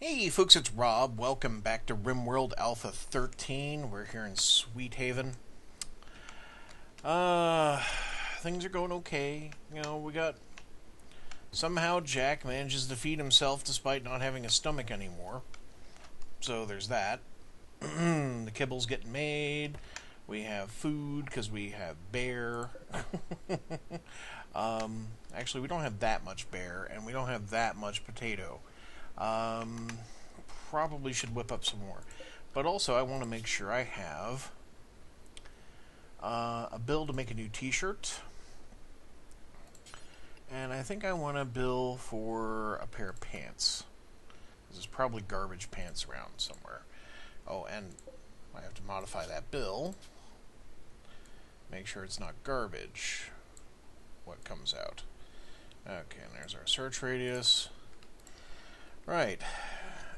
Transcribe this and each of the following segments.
Hey folks, it's Rob. Welcome back to RimWorld Alpha 13. We're here in Sweethaven. Uh, things are going okay. We got... Somehow Jack manages to feed himself despite not having a stomach anymore. So there's that. The kibble's getting made. We have food because we have bear. Actually, we don't have that much bear, and we don't have that much potato. Um, Probably should whip up some more. But also, I want to make sure I have a bill to make a new t-shirt. And I think I want a bill for a pair of pants. There's probably garbage pants around somewhere. Oh, and I have to modify that bill. Make sure it's not garbage. What comes out. Okay, and there's our search radius. Right.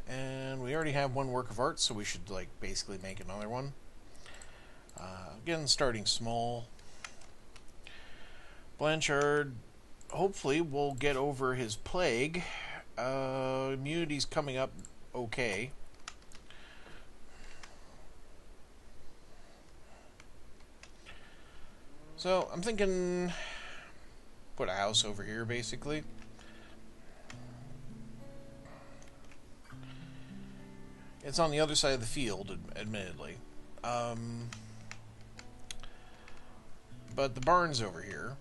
And we already have one work of art, so we should basically make another one. Again, starting small. Blanchard hopefully will get over his plague. Immunity's coming up okay. So I'm thinking put a house over here basically. It's on the other side of the field, admittedly. But the barn's over here.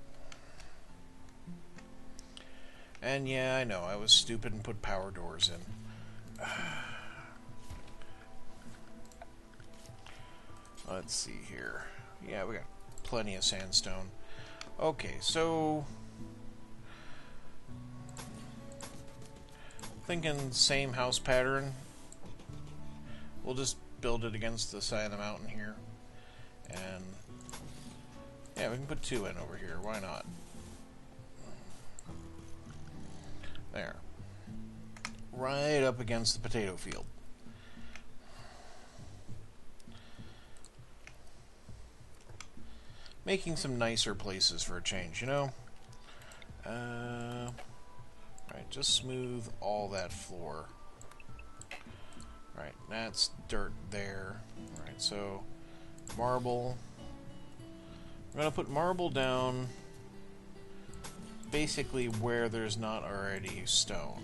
And yeah, I know, I was stupid and put power doors in. Let's see here. Yeah, we got plenty of sandstone. Okay, so... thinking same house pattern. We'll just build it against the side of the mountain here. And yeah, we can put two in over here. Why not? There. Right up against the potato field. Making some nicer places for a change, you know? Right, just smooth all that floor. Right, that's dirt there. Alright, so marble. I'm going to put marble down basically where there's not already stone.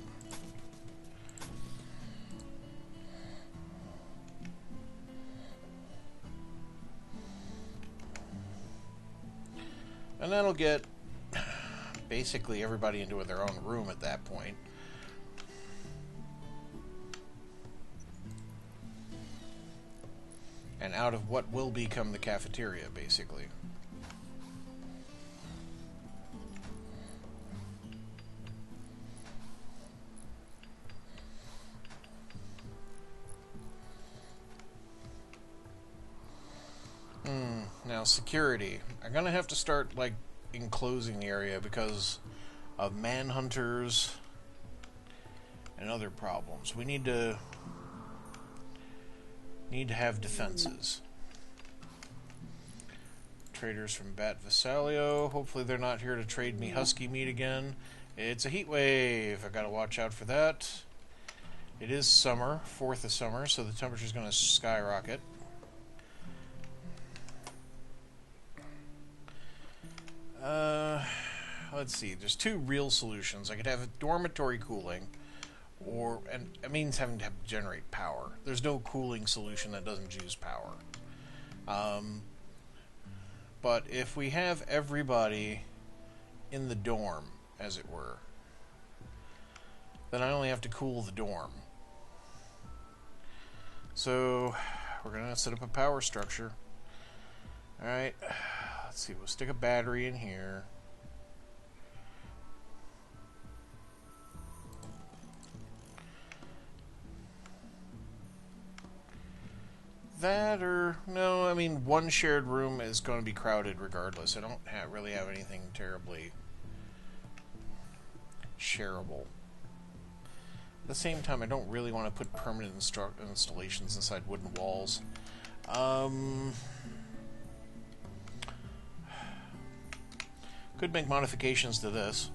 And that'll get basically everybody into their own room at that point. And out of what will become the cafeteria, basically. Now, security. I'm gonna have to start, enclosing the area because of manhunters and other problems. We need to have defenses. Traders from Bat Visalio. Hopefully they're not here to trade me husky meat again. It's a heat wave. I gotta watch out for that. It is summer, 4th of summer, so the temperature's gonna skyrocket. Let's see. There's two real solutions. I could have dormitory cooling, and it means having to generate power. There's no cooling solution that doesn't use power. But if we have everybody in the dorm, as it were, then I only have to cool the dorm. So we're gonna set up a power structure. Alright, let's see, we'll stick a battery in here. That or... no, I mean, one shared room is going to be crowded regardless. I don't really have anything terribly shareable. At the same time, I don't really want to put permanent installations inside wooden walls. Could make modifications to this.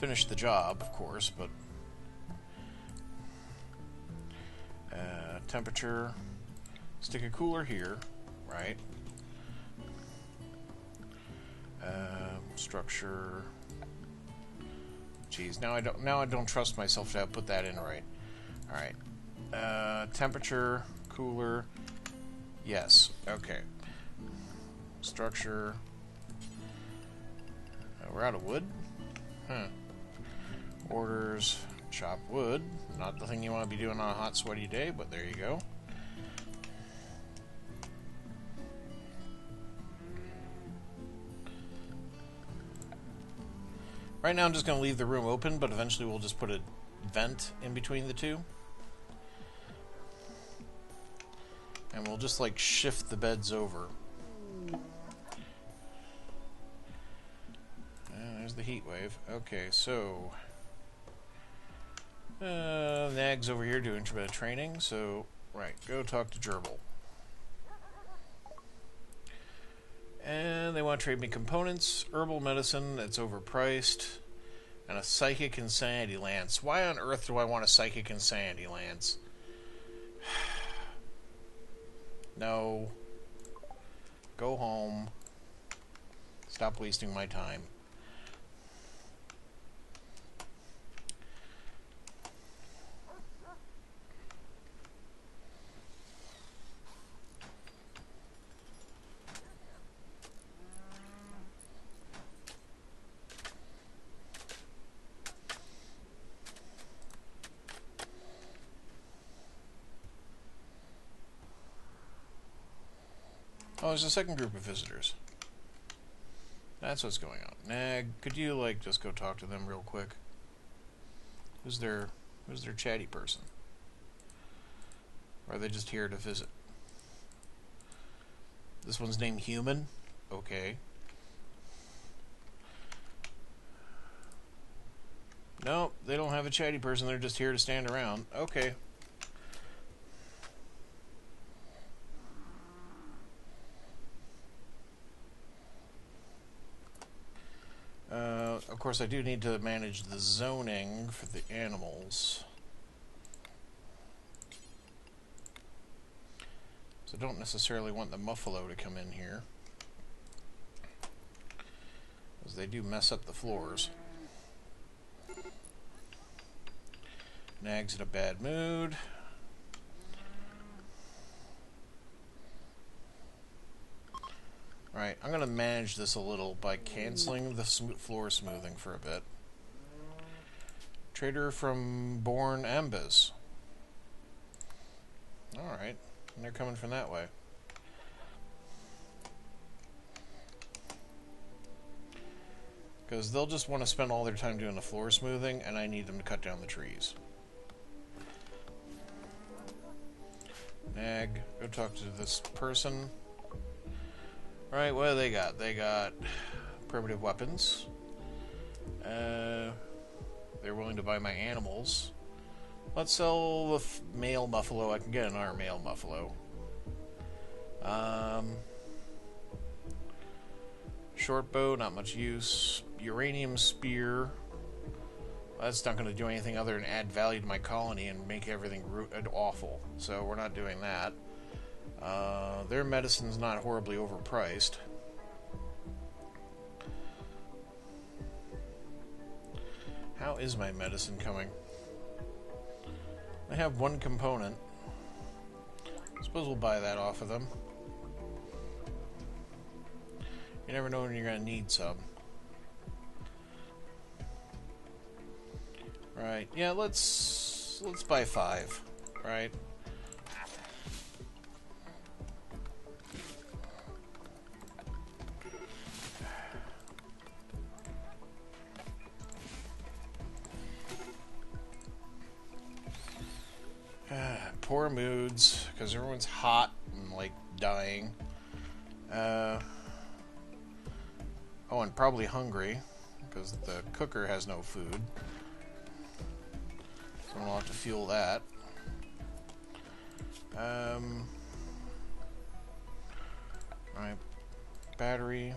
finish the job, of course, but temperature, stick a cooler here, right? Structure. Geez, now I don't trust myself to put that in right. All right. Temperature, cooler. Yes. Okay. Structure. We're out of wood. Orders. Chop wood. Not the thing you want to be doing on a hot, sweaty day, but there you go. Right now I'm just going to leave the room open, but eventually we'll just put a vent in between the two. And we'll just like shift the beds over. There's the heat wave. Okay, so Nag's over here doing a bit of training, so right, go talk to Gerbil. And they want to trade me components, herbal medicine that's overpriced, and a psychic insanity lance. Why on earth do I want a psychic insanity lance? No. Go home. Stop wasting my time. Oh, there's a second group of visitors. That's what's going on. Nag, could you, like, just go talk to them real quick? Who's their chatty person? Or are they just here to visit? This one's named Human? Okay. No, they don't have a chatty person. They're just here to stand around. Okay. Of course, I do need to manage the zoning for the animals. So I don't necessarily want the muffalo to come in here, because they do mess up the floors. Nag's in a bad mood. Alright, I'm going to manage this a little by canceling the floor smoothing for a bit. Trader from Born Ambas. Alright, and they're coming from that way. Because they'll just want to spend all their time doing the floor smoothing, and I need them to cut down the trees. Nag, go talk to this person. Right, what do they got? They got primitive weapons. They're willing to buy my animals. Let's sell the male buffalo. I can get another male buffalo. Short bow, not much use. Uranium spear. That's not going to do anything other than add value to my colony and make everything awful. So we're not doing that. Their medicine's not horribly overpriced. How is my medicine coming? I have one component. I suppose we'll buy that off of them. You never know when you're going to need some. Right, yeah, let's buy 5, right? Poor moods, because everyone's hot and, like, dying. Oh, and probably hungry, because the cooker has no food. So we'll have to fuel that. Alright. Battery.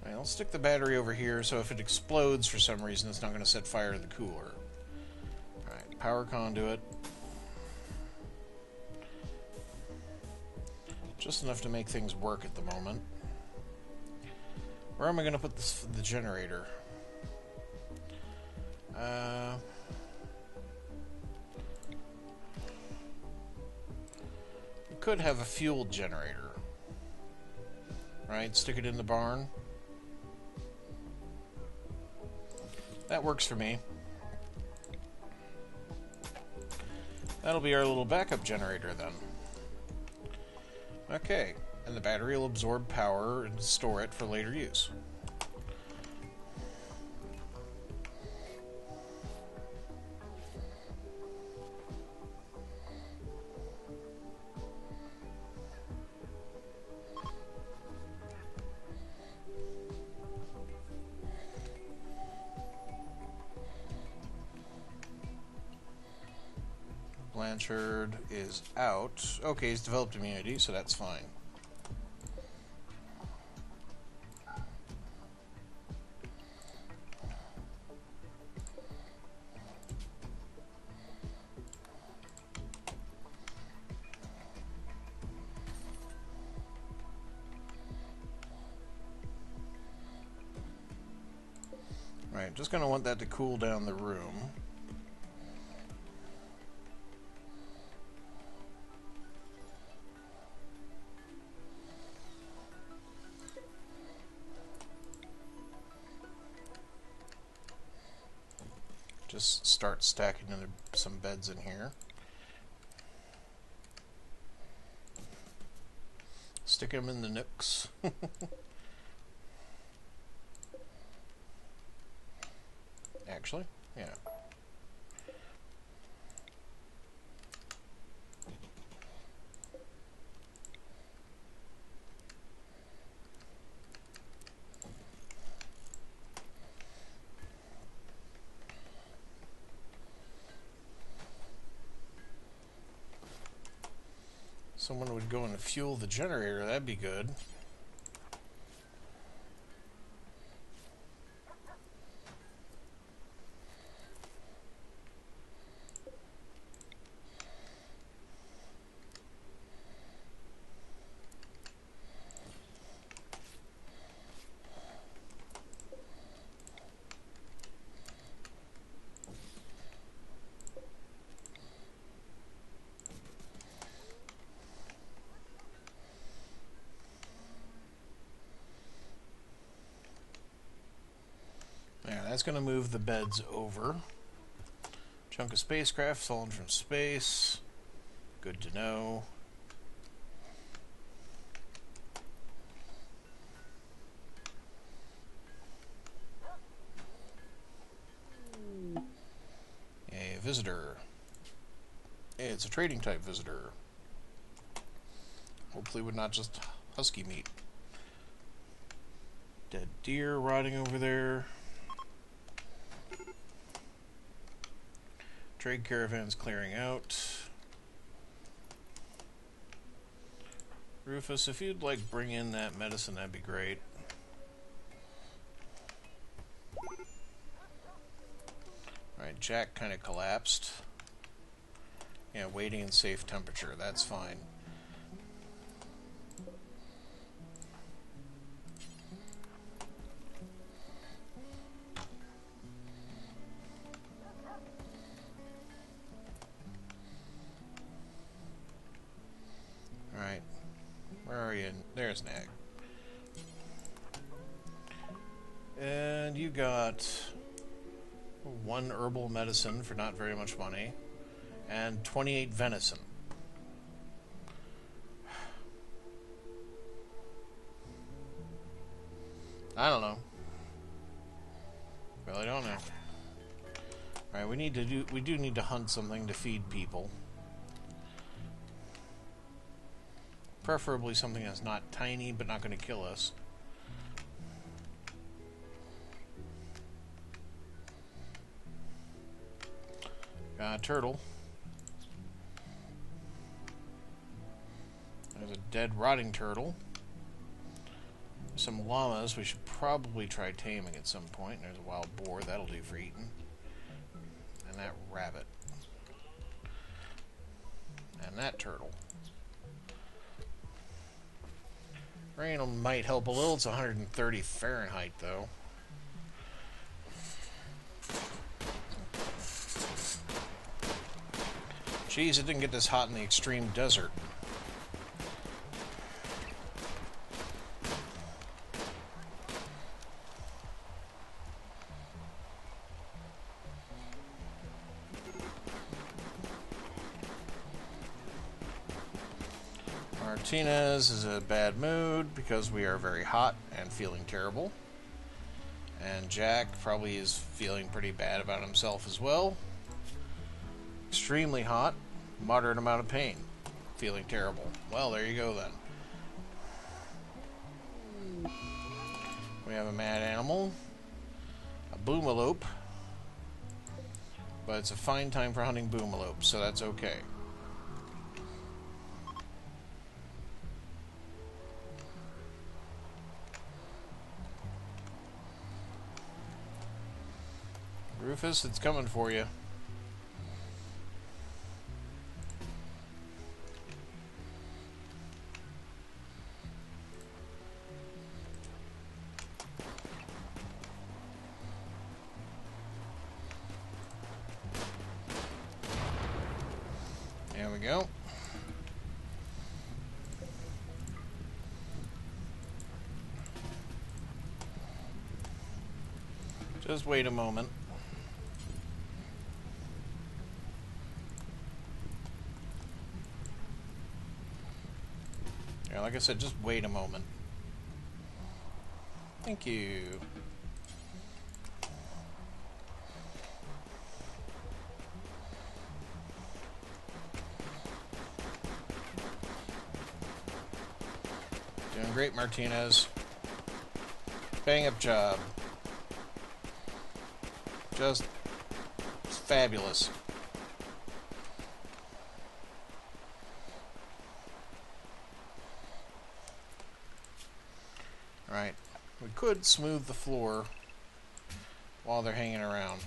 Alright, I'll stick the battery over here so if it explodes for some reason, it's not going to set fire to the cooler. Alright, power conduit. Just enough to make things work at the moment. Where am I going to put the generator? We could have a fuel generator. Right? Stick it in the barn. That works for me. That'll be our little backup generator then. Okay, and the battery will absorb power and store it for later use. Blanchard is out. Okay, he's developed immunity, so that's fine. Right, just going to want that to cool down the room. Just start stacking some beds in here. Stick them in the nooks. Actually, yeah. Someone would go and fuel the generator, that'd be good. That's going to move the beds over. Chunk of spacecraft fallen from space. Good to know. A visitor. It's a trading type visitor. Hopefully would not just husky meat. Dead deer rotting over there. Trade caravans clearing out. Rufus, if you'd like bring in that medicine, that'd be great. Alright, Jack kind of collapsed. Yeah, waiting in safe temperature, that's fine. Alright, where are you? There's Nag. And you got one herbal medicine for not very much money, and 28 venison. I don't know. Really don't know. Alright, we do need to hunt something to feed people. Preferably something that's not tiny but not going to kill us. Got a turtle. There's a dead rotting turtle. some llamas we should probably try taming at some point. There's a wild boar. That'll do for eating. And that rabbit. And that turtle. Rain might help a little. It's 130 Fahrenheit, though. Geez, it didn't get this hot in the extreme desert. Martinez is in a bad mood because we are very hot and feeling terrible. And Jack probably is feeling pretty bad about himself as well. Extremely hot, moderate amount of pain, feeling terrible. Well, there you go then. We have a mad animal, a boomalope, but it's a fine time for hunting boomalopes, so that's okay. Rufus, it's coming for you. There we go. Just wait a moment. Yeah, like I said, just wait a moment. Thank you. Doing great, Martinez. Bang up job. Just fabulous. Right. We could smooth the floor while they're hanging around.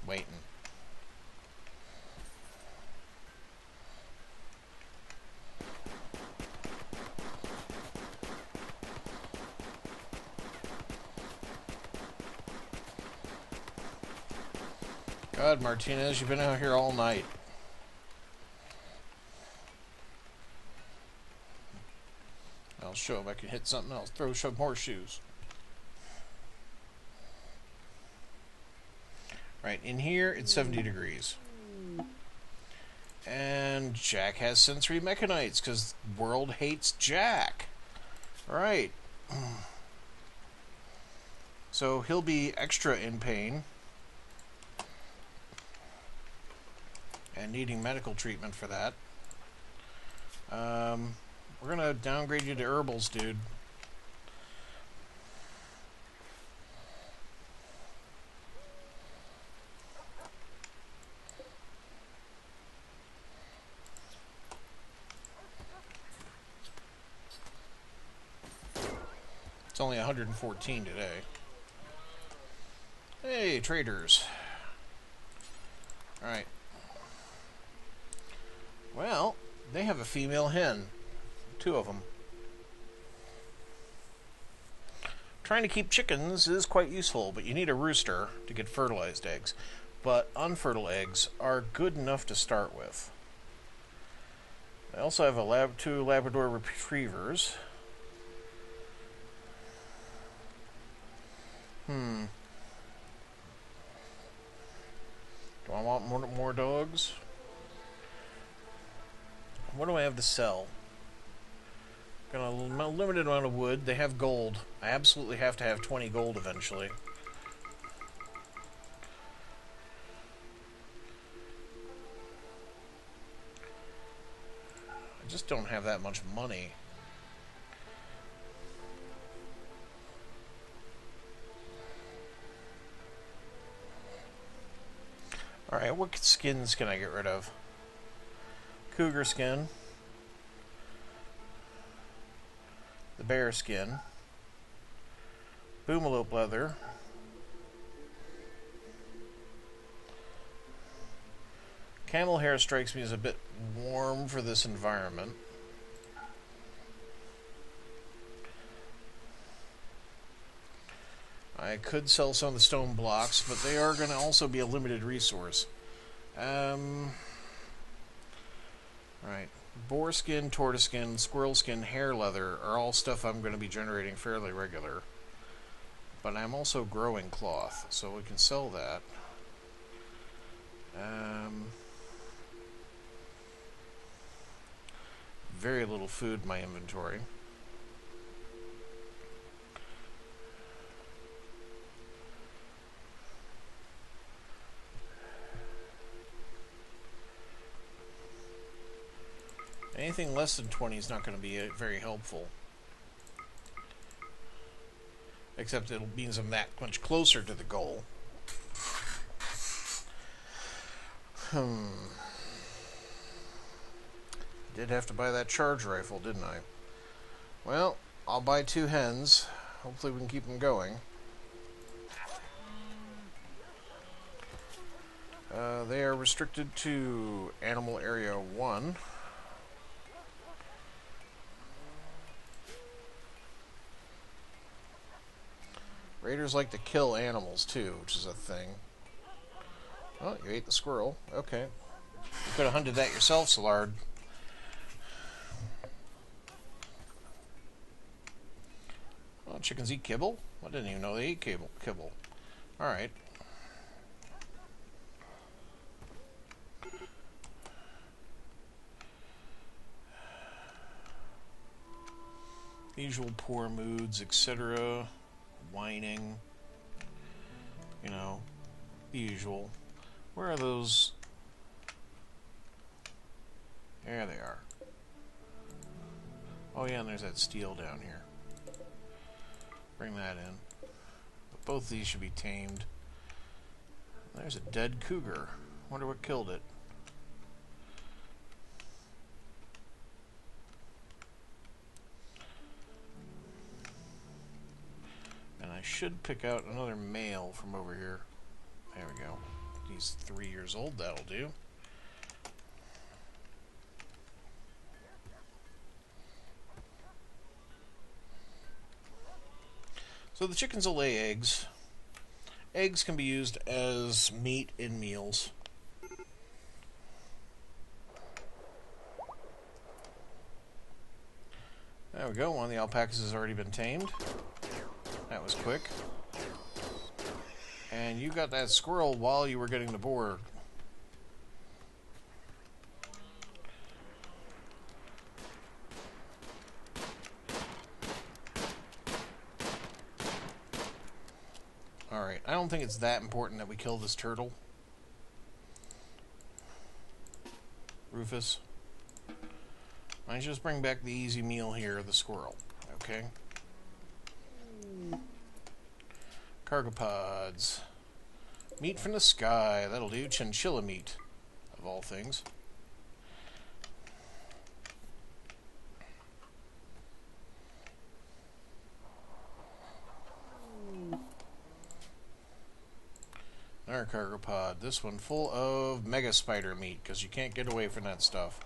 Waiting. God, Martinez, you've been out here all night. I'll show if I can hit something else. Throw some horseshoes. Right, in here it's 70 degrees. And Jack has sensory mechanites because world hates Jack. Right. So he'll be extra in pain and needing medical treatment for that. We're gonna downgrade you to herbals, dude. It's only 114 today. Hey, traders. Alright. Well, they have a female hen. 2 of them. Trying to keep chickens is quite useful, but you need a rooster to get fertilized eggs. But unfertile eggs are good enough to start with. I also have 2 Labrador retrievers. Do I want more dogs? What do I have to sell? Got a limited amount of wood. They have gold. I absolutely have to have 20 gold eventually. I just don't have that much money. Alright, what skins can I get rid of? Cougar skin. the bear skin, boomalope leather, camel hair strikes me as a bit warm for this environment. I could sell some of the stone blocks, but they are going to also be a limited resource. Right. Boar skin, tortoise skin, squirrel skin, hair leather are all stuff I'm going to be generating fairly regular. But I'm also growing cloth, so we can sell that. Very little food in my inventory. Anything less than 20 is not going to be very helpful. Except it means I'm that much closer to the goal. Did have to buy that charge rifle, didn't I? Well, I'll buy 2 hens. Hopefully we can keep them going. They are restricted to Animal Area 1. Raiders like to kill animals too, which is a thing. Oh, you ate the squirrel. Okay. You could have hunted that yourself, Soulard. Oh, chickens eat kibble? I didn't even know they ate kibble. Alright. Usual poor moods, etc. Whining. You know, the usual. Where are those? There they are. Oh yeah, and there's that steel down here. Bring that in. But both of these should be tamed. There's a dead cougar. Wonder what killed it. And I should pick out another male from over here. There we go. He's 3 years old, that'll do. So the chickens will lay eggs. Eggs can be used as meat in meals. There we go, one of the alpacas has already been tamed. That was quick. And you got that squirrel while you were getting the boar. Alright, I don't think it's that important that we kill this turtle. Rufus. I just bring back the easy meal here, the squirrel. Okay? Cargo pods. Meat from the sky. That'll do. Chinchilla meat, of all things. Our cargo pod. This one full of mega spider meat, because you can't get away from that stuff.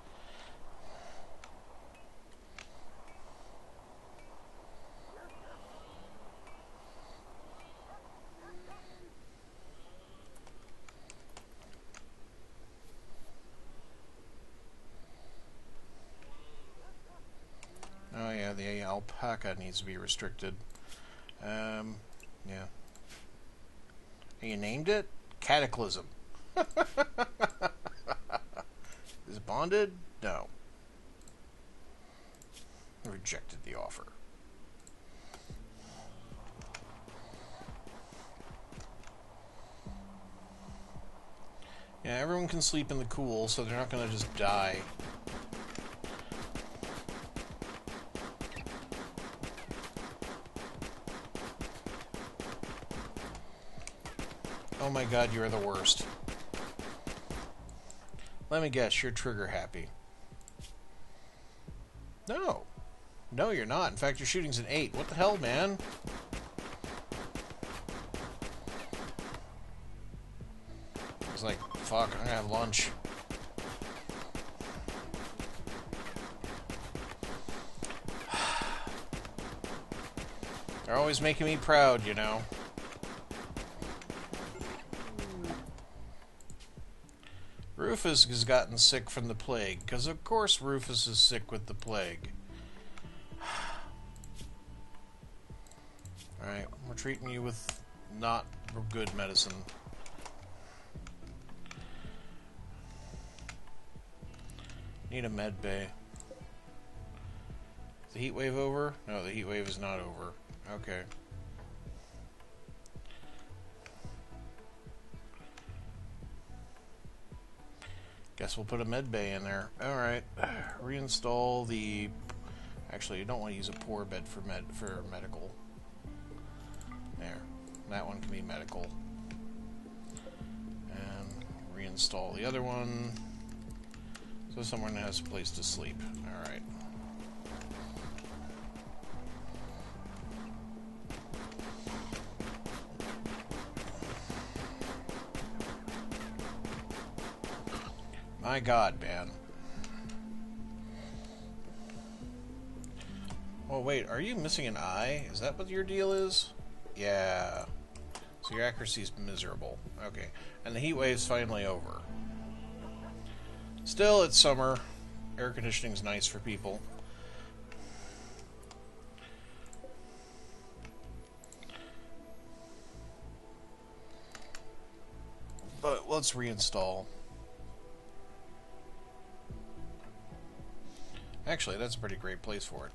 Oh yeah, the alpaca needs to be restricted. Yeah. You named it? Cataclysm. Is it bonded? No. I rejected the offer. Yeah, everyone can sleep in the cool, so they're not going to just die. Oh my god, you're the worst. Let me guess, you're trigger happy. No. No, you're not. In fact, your shooting's an 8. What the hell, man? It's like, fuck, I'm gonna have lunch. They're always making me proud, you know. Rufus has gotten sick from the plague, because of course Rufus is sick with the plague. Alright, we're treating you with not good medicine. Need a med bay. Is the heat wave over? No, the heat wave is not over. Okay. Guess we'll put a med bay in there. Alright. Reinstall the... Actually, you don't want to use a poor bed for medical. There. That one can be medical. And reinstall the other one. So someone has a place to sleep. Alright. My God, man. Oh, wait, are you missing an eye? Is that what your deal is? Yeah. So your accuracy's miserable. Okay. And the heat wave's finally over. Still, it's summer. Air conditioning's nice for people. But let's reinstall. Actually, that's a pretty great place for it.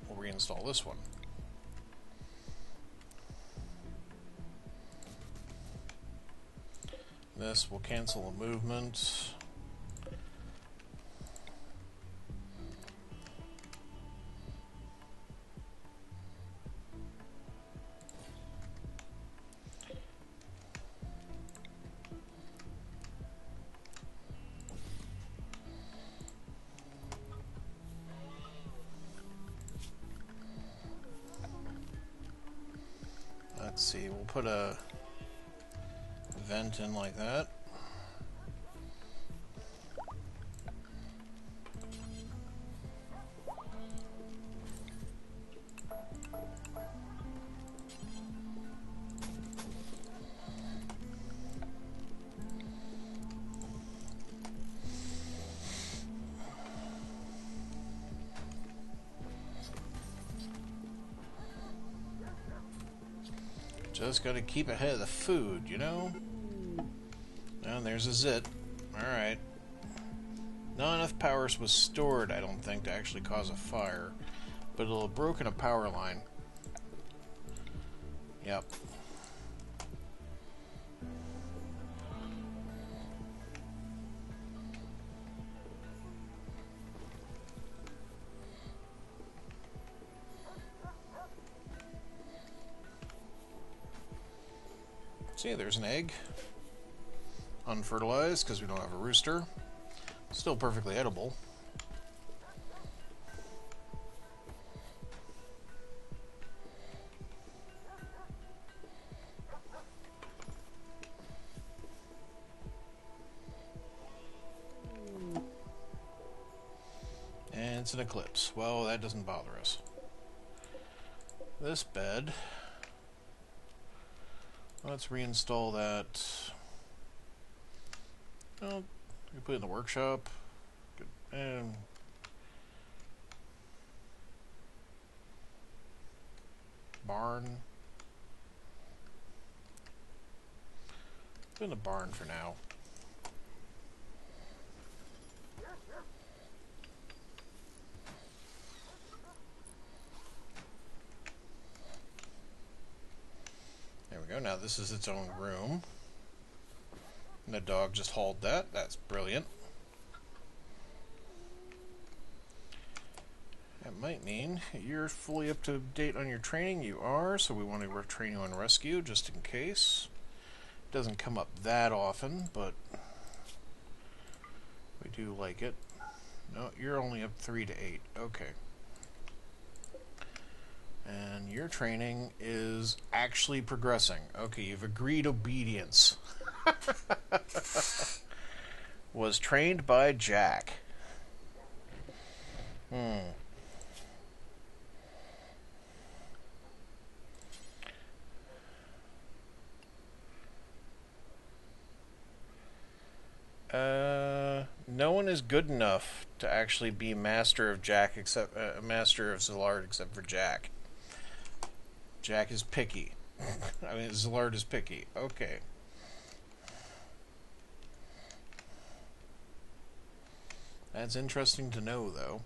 We'll reinstall this one. This will cancel a movement. Let's see, we'll put a vent in like that. Just gotta keep ahead of the food, you know? And there's a zit. Alright. Not enough power was stored, I don't think, to actually cause a fire. But it'll have broken a power line. Yep. See, there's an egg. Unfertilized, because we don't have a rooster. Still perfectly edible. And it's an eclipse. Well, that doesn't bother us. This bed... Let's reinstall that. Well, we put it in the workshop. Good. And barn. Put it in the barn for now. There we go. Now this is its own room. And the dog just hauled that. That's brilliant. That might mean you're fully up to date on your training. You are, so we want to train you on rescue just in case. It doesn't come up that often, but We do like it. No, you're only up 3 to 8. Okay. And your training is actually progressing. Okay, you've agreed obedience. Was trained by Jack. No one is good enough to actually be master of Jack except master of Zillard except for Jack. Jack is picky. I mean, Zillard is picky. Okay. That's interesting to know, though.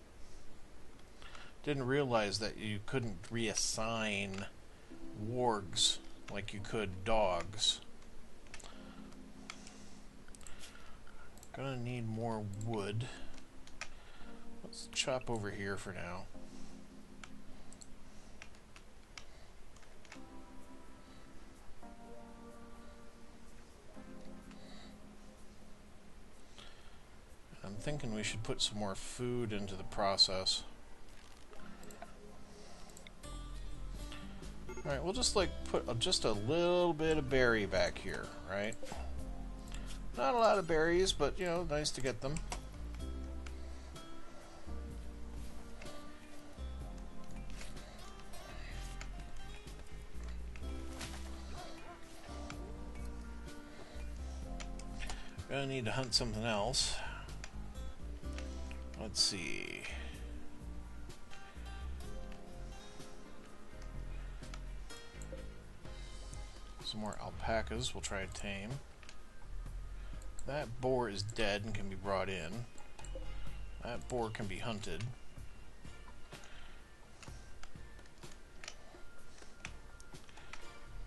Didn't realize that you couldn't reassign wargs like you could dogs. Gonna need more wood. Let's chop over here for now. I'm thinking we should put some more food into the process. Alright, we'll just like put just a little bit of berry back here, right? Not a lot of berries, but you know, nice to get them. Gonna need to hunt something else. Let's see. Some more alpacas we'll try to tame. That boar is dead and can be brought in. That boar can be hunted.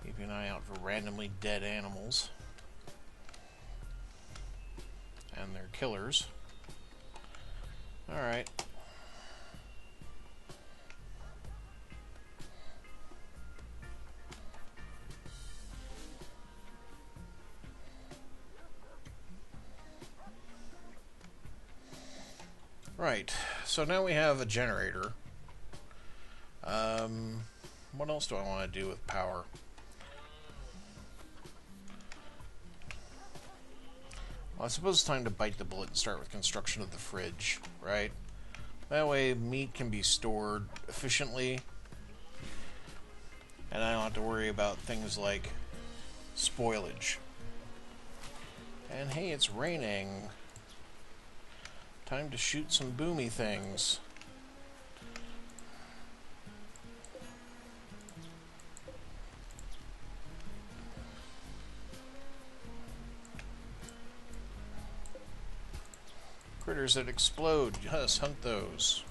Keeping an eye out for randomly dead animals. And their killers. Alright. Right, so now we have a generator. What else do I want to do with power? Well, I suppose it's time to bite the bullet and start with construction of the fridge, right? That way meat can be stored efficiently, and I don't have to worry about things like spoilage. And hey, it's raining. Time to shoot some boomy things. Critters that explode, yes, hunt those.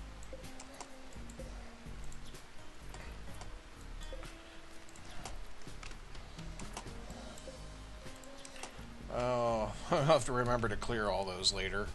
Oh, I'll have to remember to clear all those later.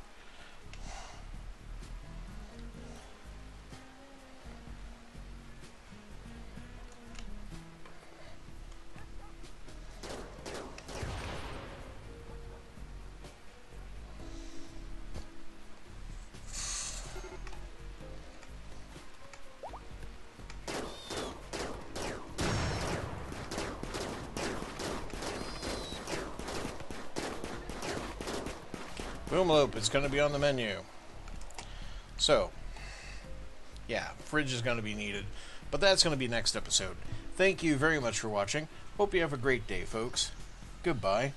Boomloop is going to be on the menu. So, yeah, fridge is going to be needed. But that's going to be next episode. Thank you very much for watching. Hope you have a great day, folks. Goodbye.